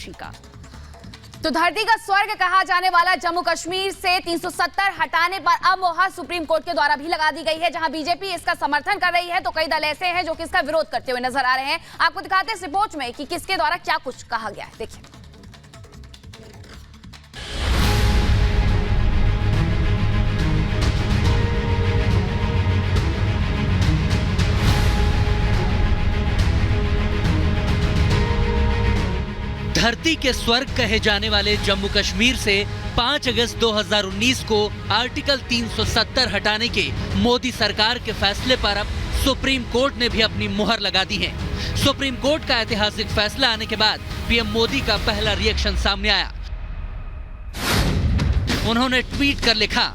खुशी का। तो धरती का स्वर्ग कहा जाने वाला जम्मू कश्मीर से 370 हटाने पर अब मुहर सुप्रीम कोर्ट के द्वारा भी लगा दी गई है, जहां बीजेपी इसका समर्थन कर रही है तो कई दल ऐसे हैं जो कि इसका विरोध करते हुए नजर आ रहे हैं। आपको दिखाते हैं इस रिपोर्ट में कि किसके द्वारा क्या कुछ कहा गया है, देखिए। धरती के स्वर्ग कहे जाने वाले जम्मू कश्मीर से 5 अगस्त 2019 को आर्टिकल 370 हटाने के मोदी सरकार के फैसले पर अब सुप्रीम कोर्ट ने भी अपनी मुहर लगा दी है। सुप्रीम कोर्ट का ऐतिहासिक फैसला आने के बाद पीएम मोदी का पहला रिएक्शन सामने आया। उन्होंने ट्वीट कर लिखा,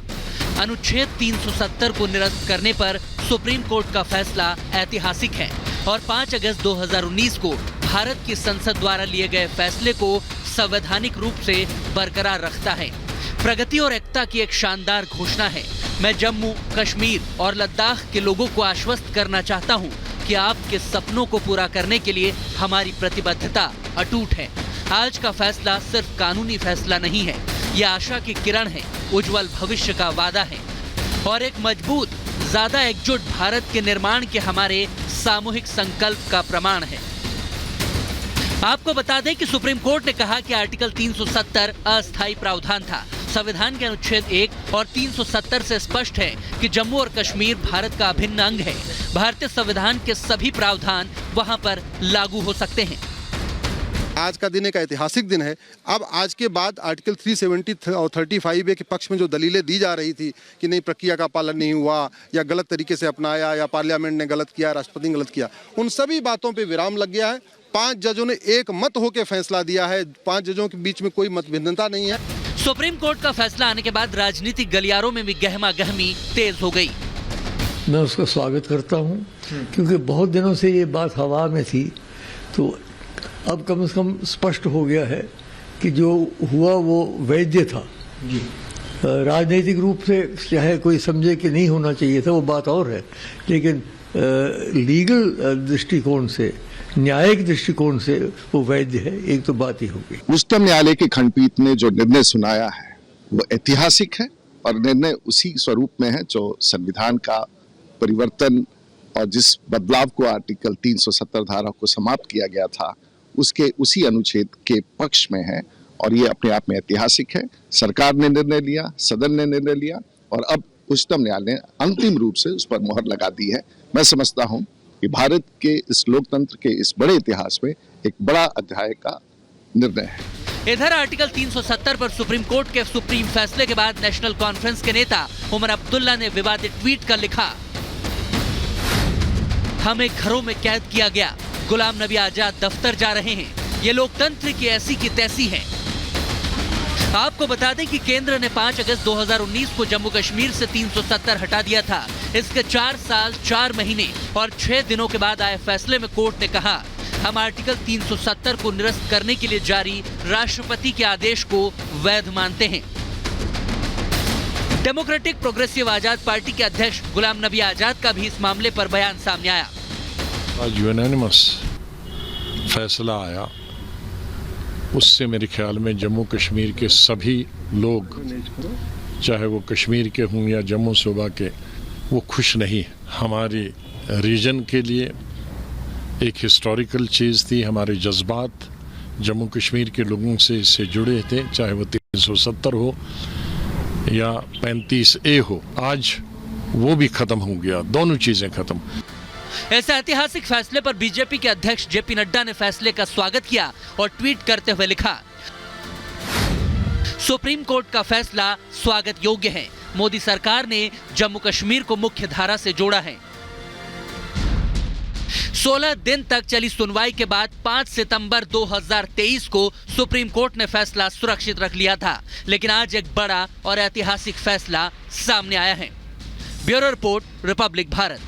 अनुच्छेद 370 को निरस्त करने पर सुप्रीम कोर्ट का फैसला ऐतिहासिक है और 5 अगस्त 2019 को भारत की संसद द्वारा लिए गए फैसले को संवैधानिक रूप से बरकरार रखता है। प्रगति और एकता की एक शानदार घोषणा है। मैं जम्मू कश्मीर और लद्दाख के लोगों को आश्वस्त करना चाहता हूं कि आपके सपनों को पूरा करने के लिए हमारी प्रतिबद्धता अटूट है। आज का फैसला सिर्फ कानूनी फैसला नहीं है, यह आशा की किरण है, उज्जवल भविष्य का वादा है और एक मजबूत, ज्यादा एकजुट भारत के निर्माण के हमारे सामूहिक संकल्प का प्रमाण है। आपको बता दें कि सुप्रीम कोर्ट ने कहा कि आर्टिकल 370 अस्थायी प्रावधान था। संविधान के अनुच्छेद 1 और 370 से स्पष्ट है कि जम्मू और कश्मीर भारत का अभिन्न अंग है। भारतीय संविधान के सभी प्रावधान वहां पर लागू हो सकते हैं। आज का दिन एक ऐतिहासिक दिन है। अब आज के बाद आर्टिकल 370 और 35A के पक्ष में जो दलीलें दी जा रही थी कि नहीं प्रक्रिया का पालन नहीं हुआ या गलत तरीके से अपनाया या पार्लियामेंट ने गलत किया, राष्ट्रपति ने गलत किया, उन सभी बातों पे विराम लग गया है। 5 जजों ने एक मत होकर फैसला दिया है। 5 जजों के बीच में कोई मतभिन्नता नहीं है। सुप्रीम कोर्ट का फैसला आने के बाद राजनीतिक गलियारों में भी गहमा गहमी तेज हो गई। मैं उसका स्वागत करता हूँ क्योंकि बहुत दिनों से ये बात हवा में थी, तो अब कम से कम स्पष्ट हो गया है कि जो हुआ वो वैध था। राजनीतिक रूप से चाहे कोई समझे कि नहीं होना चाहिए था, वो बात और है, लेकिन लीगल दृष्टिकोण से, न्यायिक दृष्टिकोण से वो वैध है। एक तो बात ही होगी। उच्चतम न्यायालय की खंडपीठ ने जो निर्णय सुनाया है वो ऐतिहासिक है और निर्णय उसी स्वरूप में है जो संविधान का परिवर्तन और जिस बदलाव को आर्टिकल 370 धारा को समाप्त किया गया था उसके उसी अनुच्छेद के पक्ष में है और ये अपने आप में ऐतिहासिक है। सरकार ने निर्णय लिया, सदन ने निर्णय लिया और अब उच्चतम न्यायालय ने अंतिम रूप से उस पर मुहर लगा दी है। मैं समझता हूं कि भारत के इस लोकतंत्र के इस बड़े इतिहास में एक बड़ा अध्याय का निर्णय है। इधर आर्टिकल 370 पर सुप्रीम कोर्ट के सुप्रीम फैसले के बाद नेशनल कॉन्फ्रेंस के नेता उमर अब्दुल्ला ने विवादित ट्वीट कर लिखा, हमें घरों में कैद किया गया, गुलाम नबी आजाद दफ्तर जा रहे हैं, ये लोकतंत्र की ऐसी की तैसी है। आपको बता दें कि केंद्र ने 5 अगस्त 2019 को जम्मू कश्मीर से 370 हटा दिया था। इसके 4 साल 4 महीने और 6 दिनों के बाद आए फैसले में कोर्ट ने कहा, हम आर्टिकल 370 को निरस्त करने के लिए जारी राष्ट्रपति के आदेश को वैध मानते हैं। डेमोक्रेटिक प्रोग्रेसिव आजाद पार्टी के अध्यक्ष गुलाम नबी आजाद का भी इस मामले पर बयान सामने आया। आज यूनानिमस फैसला आया, उससे मेरे ख्याल में जम्मू कश्मीर के सभी लोग, चाहे वो कश्मीर के हों या जम्मू सूबा के, वो खुश नहीं। हमारे रीजन के लिए एक हिस्टोरिकल चीज़ थी, हमारे जज्बात जम्मू कश्मीर के लोगों से इससे जुड़े थे, चाहे वो 370 हो या 35A हो। आज वो भी खत्म हो गया, दोनों चीज़ें खत्म। ऐसे ऐतिहासिक फैसले पर बीजेपी के अध्यक्ष जेपी नड्डा ने फैसले का स्वागत किया और ट्वीट करते हुए लिखा, सुप्रीम कोर्ट का फैसला स्वागत योग्य है। मोदी सरकार ने जम्मू कश्मीर को मुख्य धारा से जोड़ा है। 16 दिन तक चली सुनवाई के बाद 5 सितंबर 2023 को सुप्रीम कोर्ट ने फैसला सुरक्षित रख लिया था, लेकिन आज एक बड़ा और ऐतिहासिक फैसला सामने आया है। Bureau report, Republic Bharat.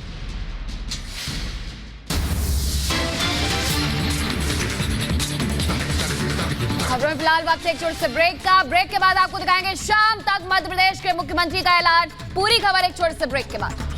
खबरों में फिलहाल वक्त एक छोटे से ब्रेक के बाद आपको दिखाएंगे शाम तक मध्य प्रदेश के मुख्यमंत्री का ऐलान। पूरी खबर एक छोटे से ब्रेक के बाद।